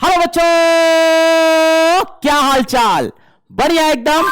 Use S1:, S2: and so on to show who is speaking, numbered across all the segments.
S1: Hello बच्चों, क्या हाल चाल? बढ़िया एकदम।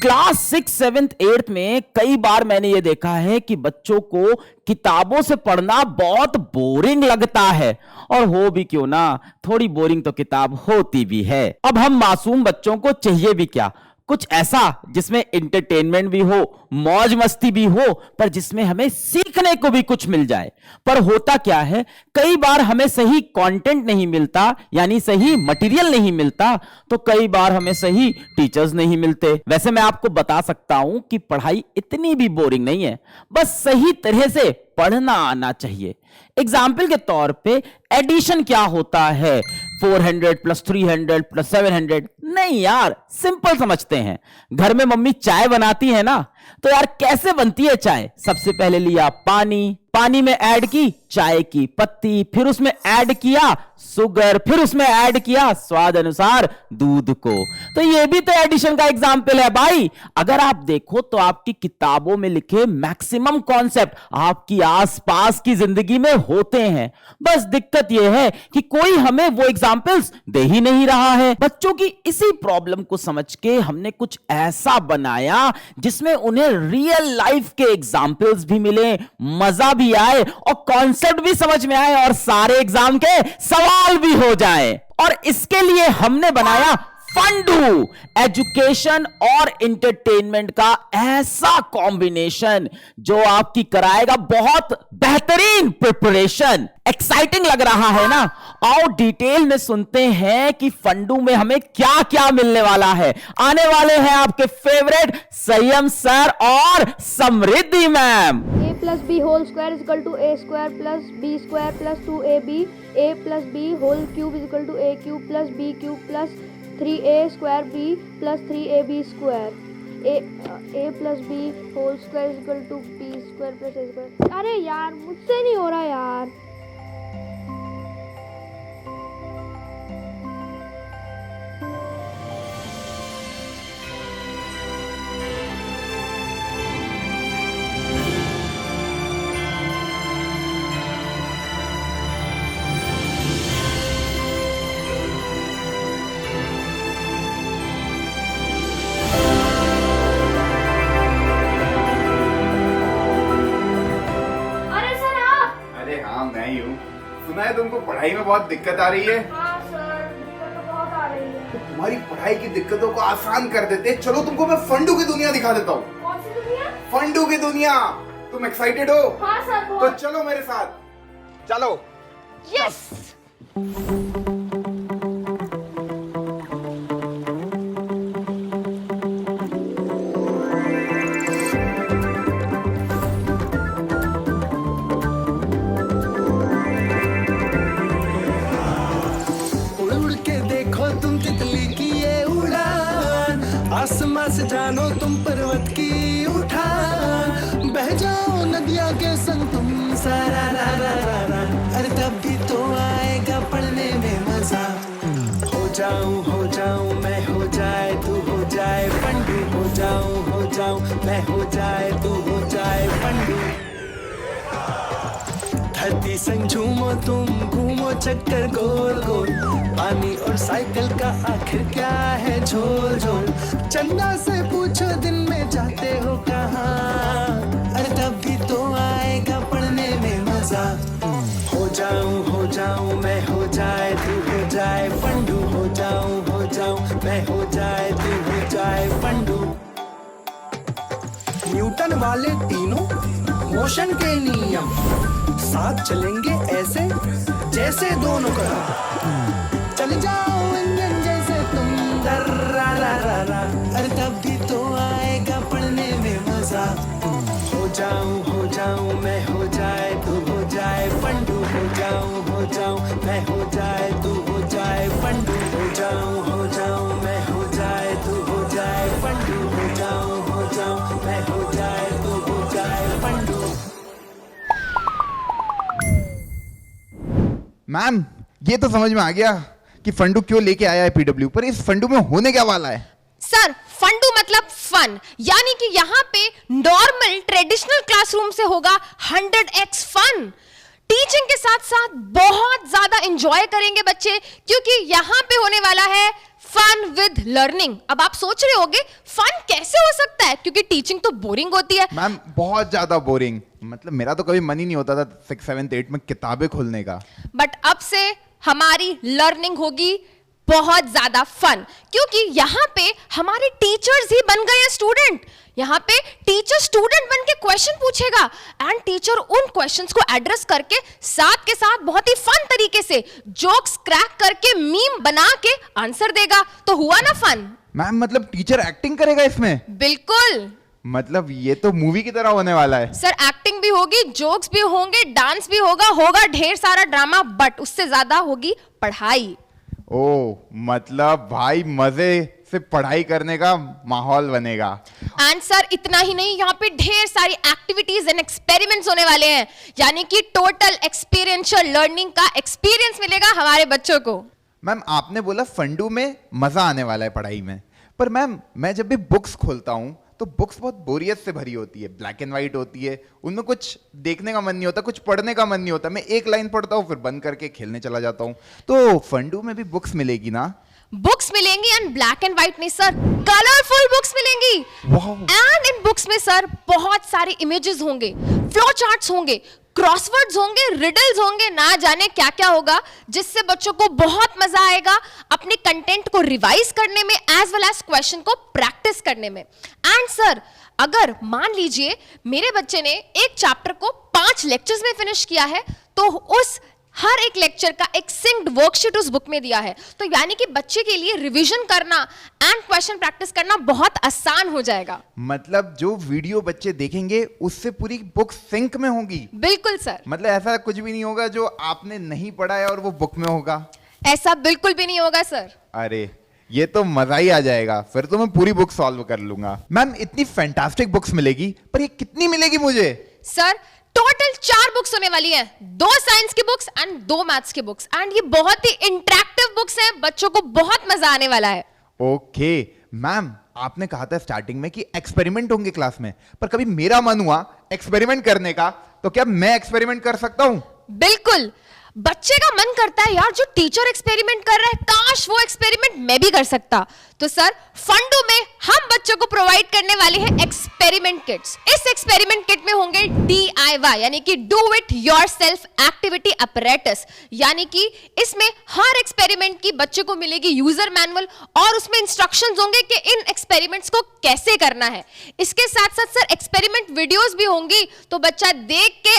S1: क्लास 6, 7, 8 में कई बार मैंने ये देखा है कि बच्चों को किताबों से पढ़ना बहुत बोरिंग लगता है। और हो भी क्यों ना, थोड़ी बोरिंग तो किताब होती भी है। अब हम मासूम बच्चों को चाहिए भी क्या? कुछ ऐसा जिसमें एंटरटेनमेंट भी हो, मौज मस्ती भी हो, पर जिसमें हमें सीखने को भी कुछ मिल जाए। पर होता क्या है, कई बार हमें सही कंटेंट नहीं मिलता, यानी सही मटेरियल नहीं मिलता, तो कई बार हमें सही टीचर्स नहीं मिलते। वैसे मैं आपको बता सकता हूं कि पढ़ाई इतनी भी बोरिंग नहीं है, बस सही तरह से पढ़ना आना चाहिए। एग्जाम्पल के तौर पे एडिशन क्या होता है? 400 प्लस 300 प्लस 700? नहीं यार, सिंपल समझते हैं। घर में मम्मी चाय बनाती है ना, तो यार कैसे बनती है चाय? सबसे पहले लिया पानी, पानी में ऐड की चाय की पत्ती, फिर उसमें ऐड किया शुगर, फिर उसमें ऐड किया स्वाद अनुसार दूध को। तो ये भी तो एडिशन का एग्जाम्पल है भाई। अगर आप देखो तो आपकी किताबों में लिखे मैक्सिमम कॉन्सेप्ट आपकी आसपास की जिंदगी में होते हैं। बस दिक्कत यह है कि कोई हमें वो एग्जाम्पल्स दे ही नहीं रहा है। बच्चों की इसी प्रॉब्लम को समझ के हमने कुछ ऐसा बनाया जिसमें उन्हें रियल लाइफ के एग्जाम्पल्स भी मिले, मजा भी आए और कॉन्सेप्ट भी समझ में आए और सारे एग्जाम के सवाल भी हो जाए। और इसके लिए हमने बनाया फंडू, एजुकेशन और एंटरटेनमेंट का ऐसा कॉम्बिनेशन जो आपकी कराएगा बहुत बेहतरीन प्रिपरेशन। एक्साइटिंग लग रहा है ना? आओ डिटेल में सुनते हैं कि फंडू में हमें क्या क्या मिलने वाला है। आने वाले हैं आपके फेवरेट संयम सर और समृद्धि ma'am.
S2: a plus b whole square is equal to a square plus b square plus 2ab, a plus b whole cube is equal to a cube plus b cube plus 3a square b plus 3ab square. a plus b whole square is equal to b square plus a square. अरे यार मुझसे नहीं हो रहा यार।
S3: सुना है तुमको पढ़ाई में बहुत दिक्कत आ रही है।
S2: हाँ सर, दिक्कत तो बहुत आ रही है।
S3: तो तुम्हारी पढ़ाई की दिक्कतों को आसान कर देते। चलो तुमको मैं फंडू की दुनिया दिखा देता हूँ।
S2: कौन सी दुनिया?
S3: फंडू की दुनिया। तुम एक्साइटेड हो?
S2: हाँ सर
S3: तो
S2: बहुत।
S3: चलो मेरे साथ, चलो।
S2: यस।
S4: आसमां से जानो तुम पर्वत की उठान, बह जाओ नदिया के संग तुम सारा रा रा रा रा। अरे तब भी तो आएगा पढ़ने में मजा। हो जाऊं मैं, हो जाए तू हो जाए फंडू। हो जाऊं मैं, हो जाए तू हो जाए फंडू। धरती संग झूमो तुम, घूमो चक्कर गोल गोल। पानी और साइकिल का आखिर क्या है झोल झोल। चंदा से पूछो दिन में जाते हो कहाँ। अरे तब भी तो आएगा पढ़ने में मजा। हो जाऊं मैं, हो जाए तू हो जाए फंडू। हो जाऊं मैं, हो जाए तू हो जाए फंडू। न्यूटन वाले तीनों मोशन के नियम, साथ चलेंगे ऐसे जैसे दोनों का। चल जाओ इंजन जैसे तुम दर्रा रा रा रा। अरे तब भी तो आएगा पढ़ने में मजा। हो जाऊं मैं, हो जाए तू हो जाए फंडू। हो जाऊं मैं, हो जाए तू हो जाए फंडू। हो जाऊं मैं, हो जाए तू हो जाए फंडू। हो जाऊं मैं, हो जाए तू हो जाए फंडू।
S3: मैम, ये तो समझ में आ गया कि फंडू क्यों लेके आया है पीडब्ल्यू, पर इस फंडू में होने क्या वाला है?
S5: सर, फंडू मतलब फन, यानी कि यहाँ पे नॉर्मल ट्रेडिशनल क्लासरूम से होगा 100x फन। टीचिंग के साथ साथ बहुत ज्यादा एंजॉय करेंगे बच्चे, क्योंकि यहां पे होने वाला है फन विद लर्निंग। अब आप सोच रहे होंगे फन कैसे हो सकता है, क्योंकि टीचिंग तो बोरिंग होती है।
S3: मैम बहुत ज्यादा बोरिंग, मतलब मेरा तो कभी मन ही नहीं होता था 6, 7, 8 में किताबें खोलने का।
S5: बट अब से हमारी लर्निंग होगी बहुत ज्यादा फन, क्योंकि यहाँ पे हमारे टीचर्स ही बन गए हैं स्टूडेंट। यहाँ पे टीचर स्टूडेंट बन के क्वेश्चन पूछेगा एंड टीचर उन क्वेश्चंस को एड्रेस करके साथ के साथ बहुत ही फन तरीके से जोक्स क्रैक करके मीम बना के आंसर देगा। तो हुआ ना फन?
S3: मैम मतलब टीचर एक्टिंग करेगा इसमें?
S5: बिल्कुल।
S3: मतलब ये तो मूवी की तरह होने वाला है।
S5: सर एक्टिंग भी होगी, जोक्स भी होंगे, डांस भी होगा ढेर सारा ड्रामा, बट उससे ज्यादा होगी पढ़ाई।
S3: ओ मतलब भाई मजे से पढ़ाई करने का माहौल बनेगा।
S5: एंड सर इतना ही नहीं, यहाँ पे ढेर सारी एक्टिविटीज एंड एक्सपेरिमेंट्स होने वाले हैं, यानी कि टोटल एक्सपीरियंशियल लर्निंग का एक्सपीरियंस मिलेगा हमारे बच्चों को।
S3: मैम आपने बोला फंडू में मजा आने वाला है पढ़ाई में, पर मैम मैं जब भी बुक्स खोलता हूं तो बुक्स बहुत बोरियत से भरी होती है, ब्लैक एंड व्हाइट होती है, उनमें कुछ देखने का मन नहीं होता, कुछ पढ़ने का मन नहीं होता। मैं एक लाइन पढ़ता हूँ फिर बंद करके खेलने चला जाता हूँ। तो फंडू में भी बुक्स मिलेगी ना?
S5: बुक्स मिलेंगी एंड ब्लैक एंड व्हाइट नहीं सर, कलरफुल बुक्स मिलेंगी। एंड इन बुक्स में सर बहुत सारे इमेजेस होंगे, फ्लो चार्ट्स होंगे, क्रॉसवर्ड्स होंगे, रिडल्स होंगे, ना जाने क्या क्या होगा, जिससे बच्चों को बहुत मजा आएगा अपने कंटेंट को रिवाइज करने में एज वेल एज क्वेश्चन को प्रैक्टिस करने में। एंड सर अगर मान लीजिए मेरे बच्चे ने एक चैप्टर को 5 लेक्चर्स में फिनिश किया है, तो उस हर एक लेक्चर का एक सिंक्ड वर्कशीट उस बुक में दिया है, तो यानी कि बच्चे के लिए रिवीजन करना एंड क्वेश्चन प्रैक्टिस करना बहुत आसान हो जाएगा।
S3: मतलब जो वीडियो बच्चे देखेंगे उससे पूरी बुक सिंक में होगी?
S5: बिल्कुल सर।
S3: मतलब ऐसा कुछ भी नहीं होगा जो आपने नहीं पढ़ा है और वो बुक में होगा?
S5: ऐसा बिल्कुल भी नहीं होगा सर।
S3: अरे ये तो मजा ही आ जाएगा, फिर तो मैं पूरी बुक सॉल्व कर लूंगा। मैम इतनी फैंटास्टिक बुक्स मिलेगी, पर ये कितनी मिलेगी मुझे?
S5: सर टोटल 4 बुक्स होने वाली हैं, 2 साइंस की बुक्स एंड 2 मैथ्स की बुक्स, एंड ये बहुत ही इंटरैक्टिव बुक्स हैं, बच्चों को बहुत मजा आने वाला है।
S3: ओके मैम आपने कहा था स्टार्टिंग में कि एक्सपेरिमेंट होंगे क्लास में, पर कभी मेरा मन हुआ एक्सपेरिमेंट करने का, तो क्या मैं एक्सपेरिमेंट कर सकता हूं?
S5: बिल्कुल। बच्चे का मन करता है यार जो टीचर एक्सपेरिमेंट कर रहा है, काश वो एक्सपेरिमेंट मैं भी कर सकता। तो सर फंडू में हम बच्चों को प्रोवाइड करने वाले हैं एक्सपेरिमेंट किट्स। इस एक्सपेरिमेंट किट में होंगे DIY यानी कि do it yourself activity apparatus, यानी कि इसमें हर एक्सपेरिमेंट की बच्चे को मिलेगी यूजर मैनुअल और उसमें इंस्ट्रक्शंस होंगे कि इन एक्सपेरिमेंट्स को कैसे करना है। इसके साथ साथ सर एक्सपेरिमेंट वीडियोस भी होंगी, तो बच्चा देख के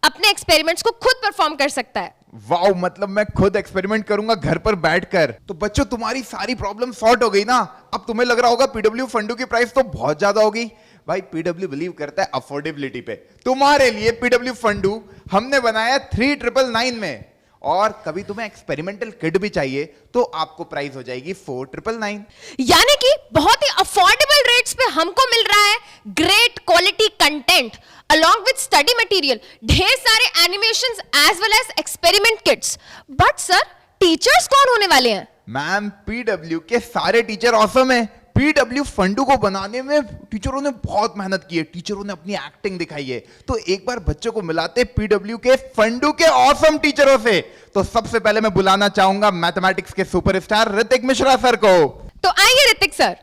S5: अपने एक्सपेरिमेंट्स को खुद परफॉर्म कर सकता है।
S3: वाओ मतलब मैं खुद एक्सपेरिमेंट करूंगा घर पर बैठकर। तो बच्चों तुम्हारी सारी प्रॉब्लम सॉर्ट हो गई ना? अब तुम्हें लग रहा होगा पीडब्ल्यू फंडू की प्राइस तो बहुत ज्यादा होगी। भाई पीडब्ल्यू बिलीव करता है अफोर्डेबिलिटी पे। तुम्हारे लिए पीडब्ल्यू फंडू हमने बनाया 3999 में, और कभी तुम्हें एक्सपेरिमेंटल किट भी चाहिए तो आपको प्राइस हो जाएगी 4999।
S5: यानी कि बहुत ही अफोर्डेबल रेट्स पे हमको मिल रहा है great quality content along with study material, ढेर सारे animations as well as experiment kits। But sir teachers कौन होने वाले हैं?
S3: मैम पीडब्ल्यू के सारे टीचर ऑसम है। पीडब्ल्यू फंडू को बनाने में टीचरों ने बहुत मेहनत की है, टीचरों ने अपनी एक्टिंग दिखाई है। तो एक बार बच्चों को मिलाते पीडब्ल्यू के फंडू के ऑसम टीचरों से। तो सबसे पहले मैं बुलाना चाहूंगा मैथमेटिक्स के सुपरस्टार ऋतिक मिश्रा सर को।
S5: तो आइए Hrithik sir.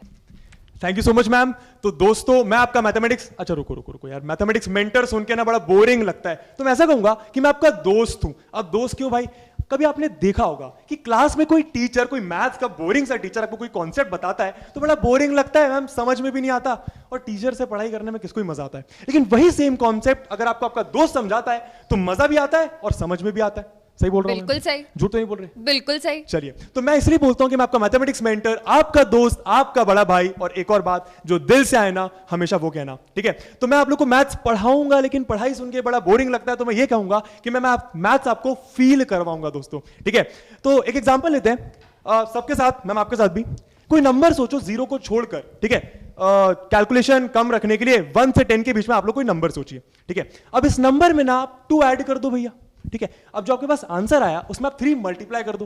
S6: Thank you so much ma'am. तो दोस्तों मैं आपका मैथमेटिक्स, अच्छा रुको यार, मैथमेटिक्स मेंटर सुन के ना बड़ा बोरिंग लगता है, तो मैं ऐसा कहूंगा कि मैं आपका दोस्त हूं। अब दोस्त क्यों भाई, कभी आपने देखा होगा कि क्लास में कोई टीचर, कोई मैथ्स का बोरिंग सा टीचर आपको कोई कॉन्सेप्ट बताता है तो बड़ा बोरिंग लगता है मैम, समझ में भी नहीं आता, और टीचर से पढ़ाई करने में किसको ही मजा आता है। लेकिन वही सेम कॉन्सेप्ट अगर आपको आपका दोस्त समझाता है तो मजा भी आता है और समझ में भी आता है। सही बोल रहा हूं?
S5: बिल्कुल सही।
S6: झूठ तो नहीं बोल रहे?
S5: बिल्कुल सही।
S6: चलिए, तो मैं इसलिए बोलता हूं कि मैं आपका मैथमेटिक्स मेंटर, आपका दोस्त, आपका बड़ा भाई, और एक और बात जो दिल से आए ना हमेशा वो कहना, ठीक है? तो मैं आप लोग को मैथ्स पढ़ाऊंगा, लेकिन पढ़ाई सुन के बड़ा बोरिंग लगता है, तो मैं ये कहूंगा कि मैं मैथ्स आपको फील करवाऊंगा दोस्तों, ठीक है? तो एक एग्जांपल लेते हैं सबके साथ, मैम आपके साथ भी। कोई नंबर सोचो 0 को छोड़कर, ठीक है? कैलकुलेशन कम रखने के लिए 1 से 10 के बीच में आप लोग कोई नंबर सोचिए, ठीक है? अब इस नंबर में ना आप 2 ऐड कर दो भैया, ठीक है? अब जो आपके पास आंसर आया उसमें आप 3 मल्टीप्लाई कर दो।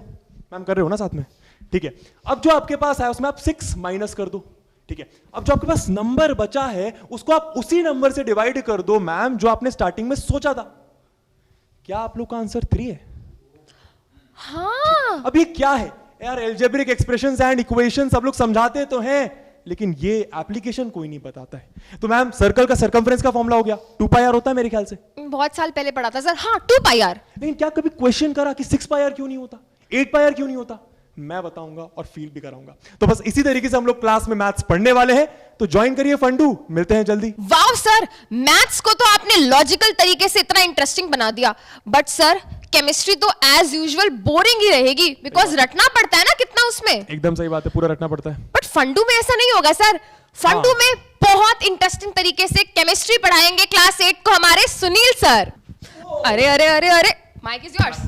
S6: मैम कर रहे हो ना साथ में, ठीक है? अब जो आपके पास आया उसमें आप 6 माइनस कर दो, ठीक है? अब जो आपके पास नंबर बचा है उसको आप उसी नंबर से डिवाइड कर दो मैम जो आपने स्टार्टिंग में सोचा था। क्या आप लोग का आंसर 3 है?
S5: हाँ,
S6: अब ये क्या है यार? एल्जेब्रिक एक्सप्रेशंस एंड इक्वेशंस सब लोग समझाते तो हैं, लेकिन ये एप्लीकेशन कोई नहीं बताता है। तो मैम सर्कल का सर्कमफ्रेंस का फॉर्मूला हो गया 2 पाई आर होता है मेरे ख्याल से।
S5: बहुत साल पहले पढ़ा था सर। हाँ, 2 पाई आर।
S6: लेकिन क्या कभी क्वेश्चन करा कि 6 पाई आर क्यों नहीं होता, 8 पाई आर क्यों नहीं होता? मैं बताऊंगा और फील भी कराऊंगा। तो बस इसी तरीके से हम लोग क्लास में मैथ्स पढ़ने वाले हैं, तो ज्वाइन करिए फंडू। मिलते हैं जल्दी।
S5: वाव सर, मैथ्स को तो आपने लॉजिकल तरीके से इतना इंटरेस्टिंग बना दिया, बट सर केमिस्ट्री तो एज यूजुअल बोरिंग ही रहेगी, बिकॉज रटना पड़ता है ना कितना उसमें।
S6: एकदम सही बात है, पूरा रटना पड़ता है।
S5: बट फंडू में ऐसा नहीं होगा सर। फंडू में बहुत इंटरेस्टिंग तरीके से केमिस्ट्री पढ़ाएंगे क्लास 8 को हमारे सुनील सर। अरे अरे अरे अरे, माइक इज योर्स।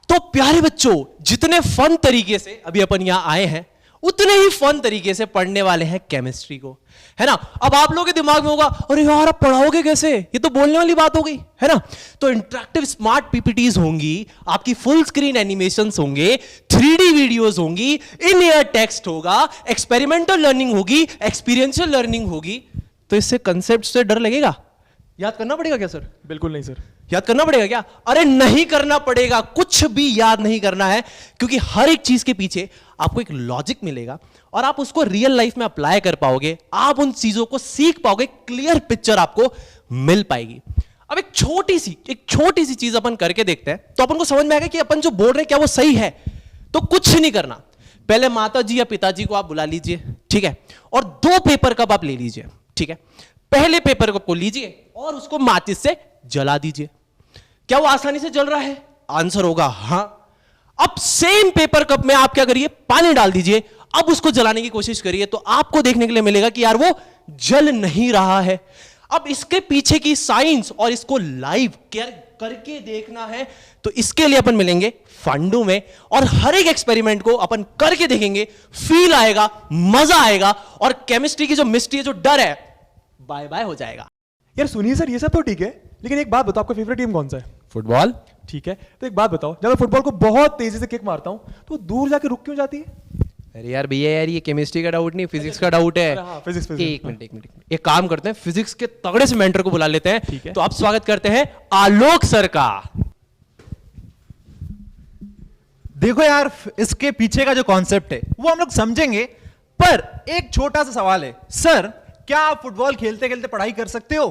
S7: तो प्यारे बच्चों, जितने फन तरीके से अभी अपन यहां आए हैं, उतने ही फन तरीके से पढ़ने वाले हैं केमिस्ट्री को, है ना। अब आप लोगों के दिमाग में होगा, अरे यार आप पढ़ाओगे कैसे, ये तो बोलने वाली बात हो गई, है ना। तो इंटरेक्टिव स्मार्ट पीपीटीज होंगी, आपकी फुल स्क्रीन एनिमेशंस होंगे, 3D वीडियोस होंगी, इन ईयर टेक्स्ट होगा, एक्सपेरिमेंटल लर्निंग होगी, एक्सपीरियंशियल लर्निंग होगी। तो इससे कंसेप्ट से डर लगेगा? याद करना पड़ेगा क्या सर?
S6: बिल्कुल नहीं सर।
S7: याद करना पड़ेगा क्या? अरे नहीं करना पड़ेगा, कुछ भी याद नहीं करना है, क्योंकि हर एक चीज के पीछे आपको एक लॉजिक मिलेगा और आप उसको रियल लाइफ में अप्लाई कर पाओगे, आप उन चीजों को सीख पाओगे, क्लियर पिक्चर आपको मिल पाएगी। अब एक छोटी सी चीज अपन करके देखते हैं, तो अपन को समझ में आएगा कि अपन जो बोल रहे हैं क्या वो सही है। तो कुछ नहीं करना, पहले माता जी या पिताजी को आप बुला लीजिए, ठीक है, और 2 पेपर कप आप ले लीजिए, ठीक है। पहले पेपर कप को लीजिए और उसको माचिस से जला दीजिए। क्या वो आसानी से जल रहा है? आंसर होगा हां। अब सेम पेपर कप में आप क्या करिए, पानी डाल दीजिए। अब उसको जलाने की कोशिश करिए, तो आपको देखने के लिए मिलेगा कि यार वो जल नहीं रहा है। अब इसके पीछे की साइंस और इसको लाइव करके देखना है, तो इसके लिए अपन मिलेंगे फंडू में और हर एक एक्सपेरिमेंट को अपन करके देखेंगे, फील आएगा, मजा आएगा और केमिस्ट्री की जो मिस्ट्री है, जो डर है, बाय बाय हो जाएगा।
S6: यार सुनिए सर, ये सब तो ठीक है, लेकिन एक बात बताओ, आपका फेवरेट टीम कौन सा है?
S7: फुटबॉल।
S6: ठीक है, तो एक बात बताओ, जब मैं फुटबॉल को बहुत तेजी से किक मारता हूं तो दूर जाके रुक क्यों जाती है?
S7: अरे यार भैया, यार ये केमिस्ट्री का डाउट नहीं, फिजिक्स का डाउट है।
S6: हाँ, फिजिक्स।
S7: एक मिनट, एक काम करते हैं, फिजिक्स के तगड़े से मेंटर को बुला लेते हैं।
S6: ठीक है।
S7: तो आप स्वागत करते हैं आलोक सर का।
S8: देखो यार, इसके पीछे का जो कॉन्सेप्ट है वो हम लोग समझेंगे, पर एक छोटा सा सवाल है सर, क्या आप फुटबॉल खेलते खेलते पढ़ाई कर सकते हो?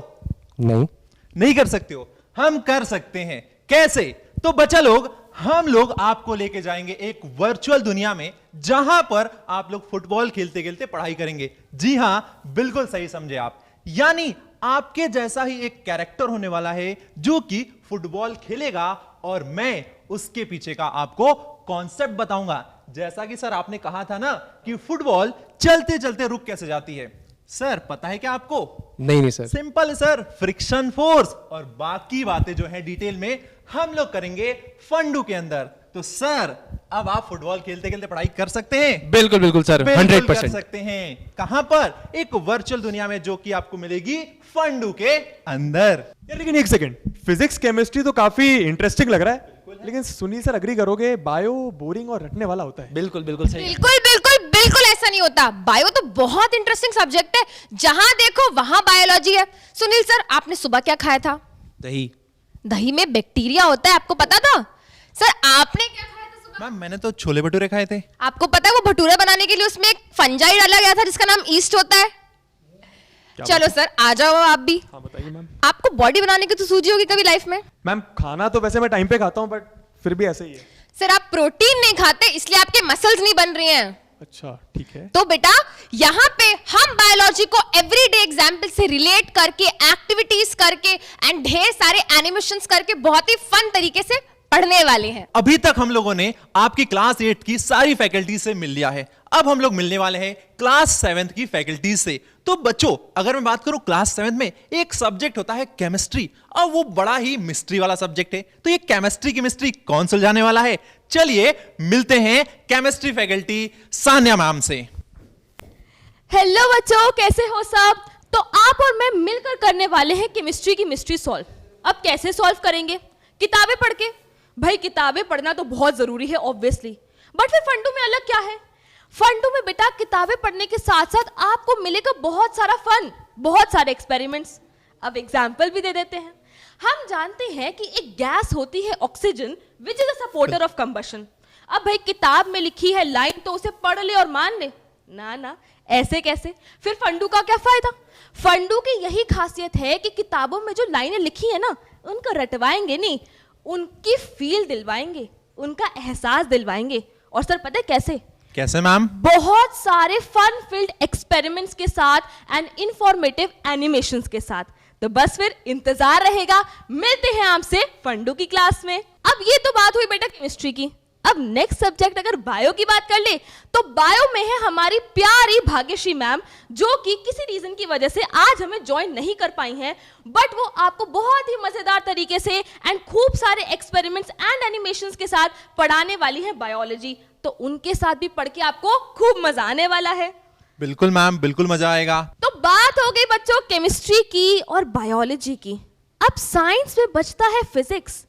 S8: नहीं कर सकते हो। हम कर सकते हैं। कैसे? तो बच्चा लोग, हम लोग आपको लेके जाएंगे एक वर्चुअल दुनिया में, जहां पर आप लोग फुटबॉल खेलते खेलते पढ़ाई करेंगे। जी हां, बिल्कुल सही समझे आप। यानी आपके जैसा ही एक कैरेक्टर होने वाला है जो कि फुटबॉल खेलेगा और मैं उसके पीछे का आपको कॉन्सेप्ट बताऊंगा। जैसा कि सर आपने कहा था ना कि फुटबॉल चलते चलते रुक कैसे जाती है, सर पता है क्या आपको?
S7: नहीं सर।
S8: सिंपल है सर, फ्रिक्शन फोर्स। और बाकी बातें जो है डिटेल में हम लोग करेंगे फंडू के अंदर। तो सर, अब आप फुटबॉल खेलते खेलते पढ़ाई कर सकते हैं?
S7: बिल्कुल सर,
S8: बिल्कुल
S7: 100%
S8: कर सकते हैं। कहां पर? एक वर्चुअल दुनिया में, जो कि आपको मिलेगी फंडू के अंदर।
S6: यार लेकिन एक सेकंड, फिजिक्स केमिस्ट्री तो काफी इंटरेस्टिंग लग रहा है, लेकिन सुनील सर अग्री करोगे, बायो बोरिंग और रटने वाला होता है।
S7: बिल्कुल सही।
S5: बिल्कुल ऐसा नहीं होता। बायो तो बहुत इंटरेस्टिंग सब्जेक्ट है, जहां देखो वहां बायोलॉजी है। सुनील सर, आपने सुबह क्या खाया था?
S7: दही।
S5: दही में बैक्टीरिया होता है, आपको पता था? सर आपने क्या खाया था सुबह?
S8: मैम, मैंने तो छोले भटूरे खाए थे।
S5: आपको पता है वो भटूरे बनाने के लिए उसमें एक फंजाई डाला गया था जिसका नाम ईस्ट होता है। चलो सर, आ जाओ आप भी।
S6: हाँ बताइए मैम।
S5: आपको बॉडी बनाने की तो सूझी होगी कभी लाइफ में।
S6: मैम खाना तो वैसे मैं टाइम पे खाता हूँ, बट फिर भी ऐसे ही है।
S5: सर आप प्रोटीन नहीं खाते, इसलिए आपके मसल्स नहीं बन रही हैं।
S6: अच्छा ठीक है।
S5: तो बेटा, यहाँ पे हम बायोलॉजी को एवरीडे एग्जाम्पल से रिलेट करके, एक्टिविटीज करके एंड ढेर सारे एनिमेशंस करके बहुत ही फन तरीके से पढ़ने वाले हैं।
S8: अभी तक हम लोगों ने आपकी क्लास 8 की सारी फैकल्टी से मिल लिया है। अब हम लोग मिलने वाले हैं क्लास 7 की फैकल्टीज से। तो बच्चों, अगर मैं बात करूं क्लास 7 में एक सब्जेक्ट होता है केमिस्ट्री, और वो बड़ा ही मिस्ट्री वाला सब्जेक्ट है। तो ये केमिस्ट्री की मिस्ट्री कौन सुलझाने वाला है? चलिए मिलते हैं केमिस्ट्री फैकल्टी सान्या मैम से।
S9: हेलो बच्चों, कैसे हो सब? तो आप और मैं मिलकर करने वाले हैं केमिस्ट्री की मिस्ट्री सॉल्व। अब कैसे सॉल्व करेंगे? किताबें पढ़ के। भाई किताबें पढ़ना तो बहुत जरूरी है ऑब्वियसली, बट फिर फंडू में अलग क्या है? फंडू में बेटा किताबें पढ़ने के साथ साथ आपको मिलेगा बहुत सारा फन, बहुत सारे एक्सपेरिमेंट्स। अब एग्जाम्पल भी दे देते हैं। हम जानते हैं कि एक गैस होती है oxygen which is a supporter of combustion. अब भाई किताब में लिखी है लाइन तो उसे पढ़ ले और मान ले, ना ना ऐसे कैसे? फिर फंडू का क्या फायदा? फंडू की यही खासियत है कि किताबों में जो लाइनें लिखी है ना उनको रटवाएंगे नहीं, उनकी फील दिलवाएंगे, उनका एहसास दिलवाएंगे। और सर पता है कैसे?
S8: कैसे मैम?
S9: बहुत सारे फन फील्ड एक्सपेरिमेंट्स के साथ एंड इंफॉर्मेटिव एनिमेशंस के साथ। तो बस फिर इंतजार रहेगा, मिलते हैं आपसे फंडू की क्लास में। अब ये तो बात हुई बेटा केमिस्ट्री की। अब नेक्स्ट सब्जेक्ट अगर बायो की बात कर ले तो बायो में है हमारी प्यारी भाग्यश्री मैम, जो कि किसी रीजन की वजह से आज हमें ज्वाइन नहीं कर पाई हैं, बट वो आपको बहुत ही मजेदार तरीके से एंड खूब सारे एक्सपेरिमेंट्स एंड एनिमेशंस के साथ पढ़ाने वाली हैं बायोलॉजी। तो उनके साथ भी पढ़ के आपको खूब मजा आने वाला है।
S8: बिल्कुल मैम, बिल्कुल मजा आएगा।
S9: तो बात हो गई बच्चों केमिस्ट्री की और बायोलॉजी की। अब साइंस में बचता है फिजिक्स।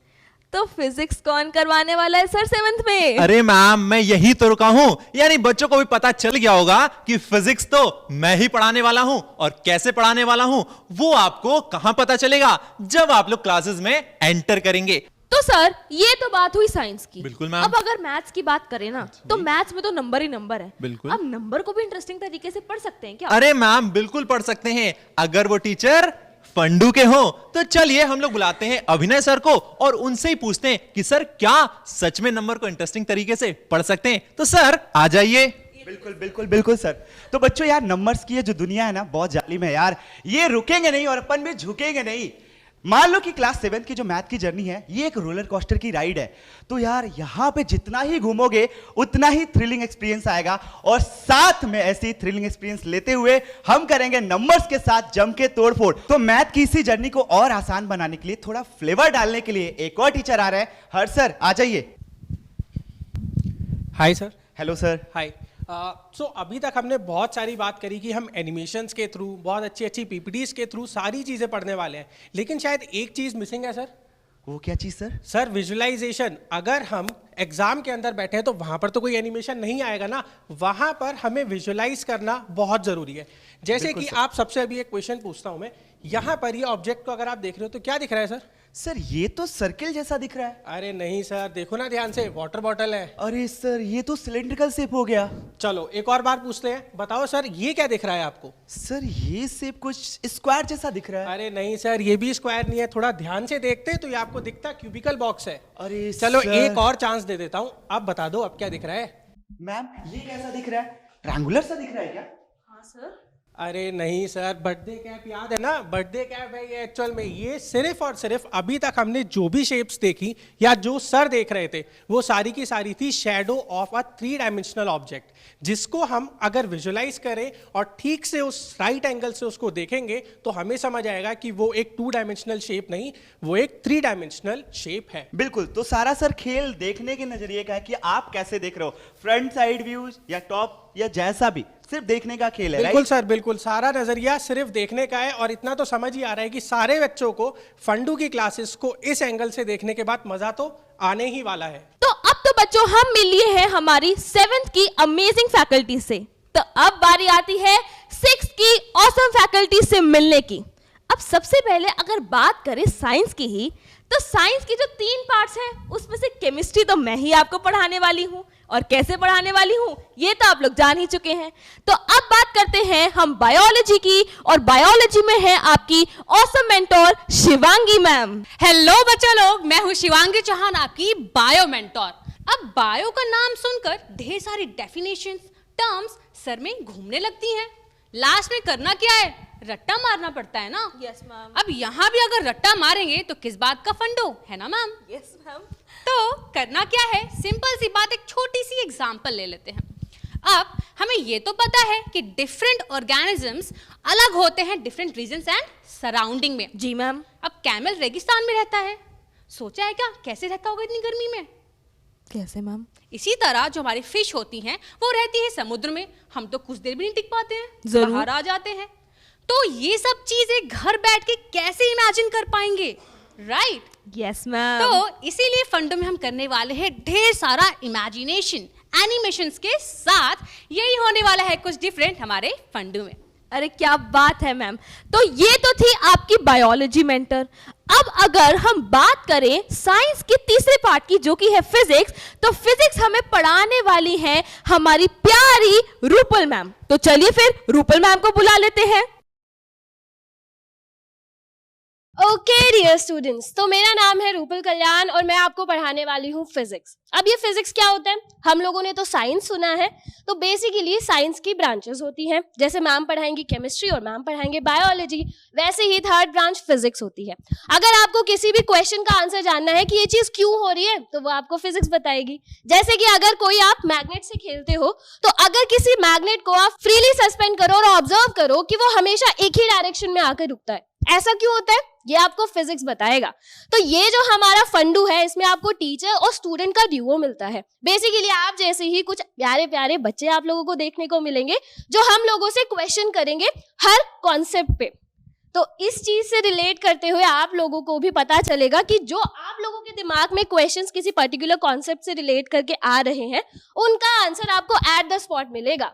S9: तो फिजिक्स कौन करवाने वाला है सर 7th में?
S8: अरे मैम मैं यही तो रुका हूं, यानी बच्चों को भी पता चल गया होगा कि फिजिक्स तो मैं ही पढ़ाने वाला हूं, और कैसे पढ़ाने वाला हूं वो आपको कहां पता चलेगा, जब आप लोग क्लासेस में एंटर करेंगे।
S9: तो सर ये तो बात हुई साइंस की।
S8: बिल्कुल मैम।
S9: अब अगर मैथ्स की बात करें ना तो मैथ्स में तो नंबर ही नंबर है।
S8: बिल्कुल।
S9: अब नंबर को भी इंटरेस्टिंग तरीके से पढ़ सकते हैं क्या?
S8: अरे मैम बिल्कुल पढ़ सकते हैं, अगर वो टीचर फंडू के हो। तो चलिए हम लोग बुलाते हैं अभिनय सर को और उनसे ही पूछते हैं कि सर क्या सच में नंबर को इंटरेस्टिंग तरीके से पढ़ सकते हैं। तो सर आ जाइए।
S10: बिल्कुल बिल्कुल बिल्कुल सर। तो बच्चों यार नंबर्स की ये जो दुनिया है ना बहुत जालिम है यार, ये रुकेंगे नहीं और अपन भी झुकेंगे नहीं। मान लो कि क्लास 7 की जो मैथ की जर्नी है ये एक रोलर कोस्टर की राइड है। तो यार यहाँ पे जितना ही घूमोगे उतना ही थ्रिलिंग एक्सपीरियंस आएगा, और साथ में ऐसी थ्रिलिंग एक्सपीरियंस लेते हुए हम करेंगे नंबर्स के साथ जम के तोड़फोड़। तो मैथ की इसी जर्नी को और आसान बनाने के लिए, थोड़ा फ्लेवर डालने के लिए एक और टीचर आ रहे हैं। हर्ष सर आ जाइए।
S11: Hi sir.
S10: Hello sir.
S11: Hi. So अभी तक हमने बहुत सारी बात करी कि हम एनिमेशंस के थ्रू, बहुत अच्छी अच्छी पीपीटीज के थ्रू सारी चीज़ें पढ़ने वाले हैं, लेकिन शायद एक चीज़ मिसिंग है सर।
S10: वो क्या चीज़ सर?
S11: Sir visualisation. अगर हम एग्जाम के अंदर बैठे हैं तो वहां पर तो कोई एनिमेशन नहीं आएगा ना, वहां पर हमें विजुअलाइज करना बहुत जरूरी है। जैसे कि आप सबसे अभी एक क्वेश्चन पूछता हूं मैं, यहां पर ये ऑब्जेक्ट को अगर आप देख रहे हो तो क्या दिख रहा है सर?
S10: सर ये तो सर्किल जैसा दिख रहा है।
S11: अरे नहीं सर, देखो ना ध्यान से, वाटर बॉटल है।
S10: अरे सर ये तो सिलेंड्रिकल शेप हो गया।
S11: चलो एक और बार पूछते हैं, बताओ सर ये क्या दिख रहा है आपको?
S10: सर ये शेप कुछ स्क्वायर जैसा दिख रहा है।
S11: अरे नहीं सर, ये भी स्क्वायर नहीं है, थोड़ा ध्यान से देखते तो ये आपको दिखता क्यूबिकल बॉक्स है।
S10: अरे
S11: चलो
S10: सर।
S11: एक और चांस दे देता हूँ, आप बता दो अब क्या दिख रहा है?
S10: मैम ये कैसा दिख रहा है? ट्रायंगुलर सा दिख रहा है क्या?
S9: हाँ सर।
S11: अरे नहीं सर, बर्थडे कैप याद है ना, बर्थडे कैप है ये एक्चुअल में। ये सिर्फ और सिर्फ अभी तक हमने जो भी शेप्स देखी या जो सर देख रहे थे वो सारी की सारी थी shadow of a 3 dimensional object, जिसको हम अगर विजुअलाइज करें और ठीक से उस राइट एंगल से उसको देखेंगे तो हमें समझ आएगा कि वो एक 2 डायमेंशनल शेप नहीं, वो एक 3 डायमेंशनल शेप है।
S10: बिल्कुल। तो सारा सर खेल देखने के नजरिए का है कि आप कैसे देख रहे हो, फ्रंट साइड व्यूज या टॉप या जैसा भी, सिर्फ देखने का खेल है।
S11: बिल्कुल सर, बिल्कुल सारा नजरिया सिर्फ देखने का है। और इतना तो समझ ही आ रहा है कि सारे बच्चों को फंडू की क्लासेस को इस एंगल से देखने के बाद मजा तो आने ही वाला है।
S9: तो अब तो बच्चों हम मिल लिए हैं हमारी 7th की अमेजिंग फैकल्टी से। तो अब बारी आती है 6th की ऑसम फैकल्टी से मिलने की। अब सबसे पहले अगर बात करें साइंस की ही, तो साइंस की जो 3 पार्ट्स हैं उसमें से केमिस्ट्री तो मैं ही आपको पढ़ाने वाली हूं, और कैसे पढ़ाने वाली हूं ये तो आप लोग जान ही चुके हैं। तो अब बात करते हैं हम बायोलॉजी की, और बायोलॉजी में है आपकी awesome mentor Shivangi ma'am.
S12: Hello बच्चा लोग, मैं हूं शिवांगी चौहान, आपकी बायो मेंटोर। अब बायो का नाम सुनकर ढेर सारी डेफिनेशंस, टर्म्स सर में घूमने लगती हैं। लास्ट में करना क्या है? रट्टा मारना पड़ता है ना।
S9: Yes ma'am.
S12: अब यहाँ भी अगर रट्टा मारेंगे तो किस बात का फंडो है ना मैम?
S9: Yes ma'am.
S12: तो करना क्या है, सिंपल सी बात, एक छोटी सी एग्जांपल ले लेते हैं। अब हमें ये तो पता है कि डिफरेंट ऑर्गेनिजम्स अलग होते हैं डिफरेंट रीजन्स एंड सराउंडिंग में।
S9: जी मैम।
S12: अब कैमल रेगिस्तान में रहता है, सोचा है क्या कैसे रहता होगा इतनी गर्मी में?
S9: कैसे मैम?
S12: इसी तरह जो हमारी फिश होती हैं वो रहती है समुद्र में, हम तो कुछ देर भी नहीं टिक पाते हैं,
S9: जरूर।
S12: बाहर आ जाते हैं। तो ये सब चीजें घर बैठ के कैसे इमेजिन कर पाएंगे, राइट?
S9: Yes ma'am.
S12: तो इसीलिए फंडो में हम करने वाले हैं ढेर सारा इमेजिनेशन एनिमेशंस के साथ। यही होने वाला है कुछ डिफरेंट हमारे फंडो में।
S9: अरे क्या बात है मैम। तो ये तो थी आपकी बायोलॉजी मेंटर। अब अगर हम बात करें साइंस के तीसरे पार्ट की जो कि है फिजिक्स, तो फिजिक्स हमें पढ़ाने वाली है हमारी प्यारी रूपल मैम। तो चलिए फिर रूपल मैम को बुला लेते हैं।
S13: ओके डियर स्टूडेंट्स, तो मेरा नाम है रूपल कल्याण और मैं आपको पढ़ाने वाली हूँ फिजिक्स। अब ये फिजिक्स क्या होता है? हम लोगों ने तो साइंस सुना है, तो बेसिकली साइंस की ब्रांचेस होती हैं। जैसे मैम पढ़ाएंगी केमिस्ट्री और मैम पढ़ाएंगे बायोलॉजी, वैसे ही थर्ड ब्रांच फिजिक्स होती है। अगर आपको किसी भी क्वेश्चन का आंसर जानना है कि ये चीज क्यों हो रही है, तो वो आपको फिजिक्स बताएगी। जैसे कि अगर कोई आप मैग्नेट से खेलते हो, तो अगर किसी मैग्नेट को आप फ्रीली सस्पेंड करो और ऑब्जर्व करो कि वो हमेशा एक ही डायरेक्शन में आकर रुकता है, ऐसा क्यों होता है, ये आपको फिजिक्स बताएगा। तो ये जो हमारा फंडू है, इसमें आपको टीचर और स्टूडेंट का ड्यूओ मिलता है। बेसिकली आप जैसे ही कुछ प्यारे प्यारे बच्चे आप लोगों को देखने को मिलेंगे जो हम लोगों से क्वेश्चन करेंगे हर कॉन्सेप्ट पे। तो इस चीज से रिलेट करते हुए आप लोगों को भी पता चलेगा कि जो आप लोगों के दिमाग में क्वेश्चंस किसी पर्टिकुलर कॉन्सेप्ट से रिलेट करके आ रहे हैं, उनका आंसर आपको एट द स्पॉट मिलेगा।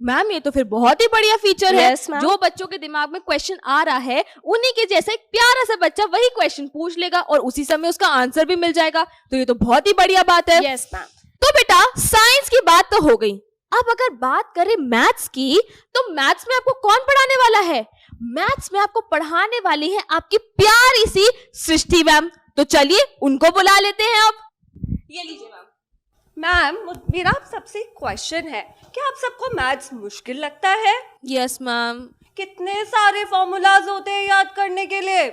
S9: मैम ये तो फिर बहुत ही बढ़िया फीचर है।
S13: Yes, ma'am.
S9: जो बच्चों के दिमाग में क्वेश्चन आ रहा है, उन्हीं के जैसा एक प्यारा सा बच्चा वही क्वेश्चन पूछ लेगा और उसी समय उसका आंसर भी मिल जाएगा। तो ये तो बहुत ही बढ़िया बात है।
S13: Yes ma'am.
S9: तो बेटा साइंस की बात तो हो गई, अब अगर बात करें मैथ्स की, तो मैथ्स में आपको कौन पढ़ाने वाला है? मैथ्स में आपको पढ़ाने वाली है आपकी प्यारी सी सृष्टि मैम। तो चलिए उनको बुला लेते हैं। अब ये लीजिए मैम।
S14: मैम मेरा आप सबसे क्वेश्चन है, क्या आप सबको मैथ्स मुश्किल लगता है?
S9: Yes ma'am.
S14: कितने सारे फॉर्मूलाज होते हैं याद करने के लिए।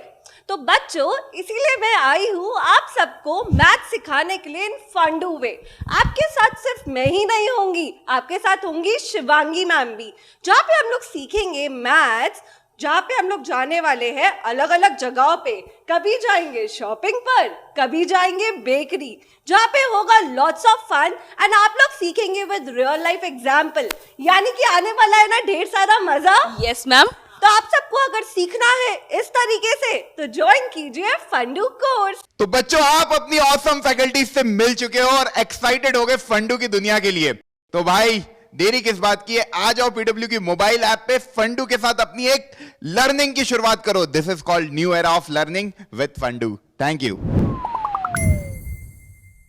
S14: तो बच्चों इसीलिए मैं आई हूँ आप सबको मैथ सिखाने के लिए इन फंडू वे। आपके साथ सिर्फ मैं ही नहीं होंगी, आपके साथ होंगी शिवांगी मैम भी, जहाँ पे हम लोग सीखेंगे मैथ्स, जहाँ पे हम लोग जाने वाले हैं अलग अलग जगहों पे। कभी जाएंगे शॉपिंग पर, कभी जाएंगे बेकरी, जहाँ पे होगा लॉट्स ऑफ फन एंड आप लोग सीखेंगे विद रियल लाइफ एग्जाम्पल। यानी कि आने वाला है ना ढेर सारा मजा।
S9: Yes ma'am.
S14: तो आप सबको अगर सीखना है इस तरीके से तो ज्वाइन कीजिए फंडू कोर्स।
S3: तो बच्चों आप अपनी ऑसम फैकल्टी से मिल चुके हो और एक्साइटेड हो गए फंडू की दुनिया के लिए। तो भाई देरी किस बात की है, आ जाओ पीडब्ल्यू की मोबाइल ऐप पे फंडू के साथ अपनी एक लर्निंग की शुरुआत करो। This is called new era of learning with Fundoo. Thank you.